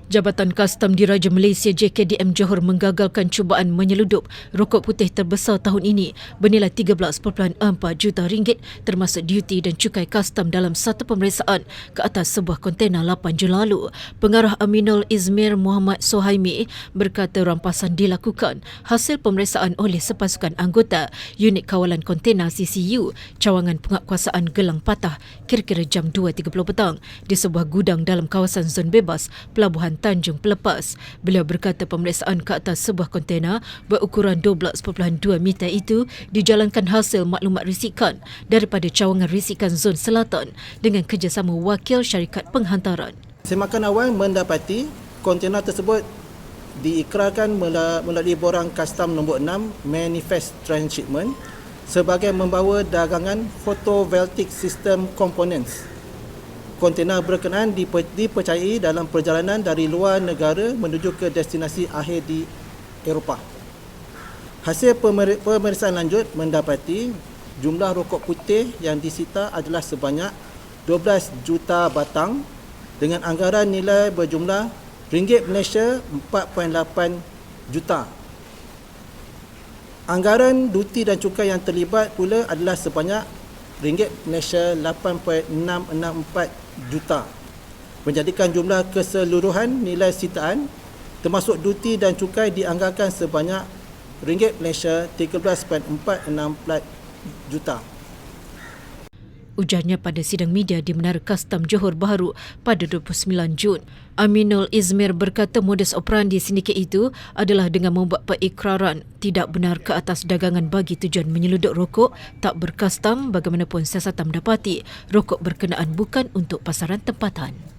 Jabatan Kastam Diraja Malaysia JKDM Johor menggagalkan cubaan menyeludup rokok putih terbesar tahun ini bernilai 13.4 juta ringgit termasuk duti dan cukai kastam dalam satu pemeriksaan ke atas sebuah kontena 8 Jun lalu. Pengarah Aminul Izmir Muhammad Sohaimi berkata rampasan dilakukan hasil pemeriksaan oleh sepasukan anggota Unit Kawalan Kontena CCU cawangan penguatkuasaan Gelang Patah kira-kira jam 2.30 petang di sebuah gudang dalam kawasan zon bebas Pelabuhan Tanjung Pelepas. Beliau berkata pemeriksaan ke atas sebuah kontena berukuran 12.2 meter itu dijalankan hasil maklumat risikan daripada cawangan risikan Zon Selatan dengan kerjasama wakil syarikat penghantaran. Semakan awal mendapati kontena tersebut diikrarkan melalui borang kastam nombor 6 Manifest Transshipment sebagai membawa dagangan photovoltaic system components. Kontena berkenaan dipercayai dalam perjalanan dari luar negara menuju ke destinasi akhir di Eropah. Hasil pemeriksaan lanjut mendapati jumlah rokok putih yang disita adalah sebanyak 12 juta batang dengan anggaran nilai berjumlah ringgit Malaysia 4.8 juta. Anggaran duti dan cukai yang terlibat pula adalah sebanyak ringgit Malaysia 8.664 juta, menjadikan jumlah keseluruhan nilai sitaan termasuk duti dan cukai dianggarkan sebanyak ringgit Malaysia 13.464 juta. Ujarnya pada sidang media di Menara Kastam Johor Bahru pada 29 Jun. Aminul Izmir berkata modus operandi sindiket itu adalah dengan membuat pengikraran tidak benar ke atas dagangan bagi tujuan menyeludup rokok tak berkastam bagaimanapun siasatan mendapati rokok berkenaan bukan untuk pasaran tempatan.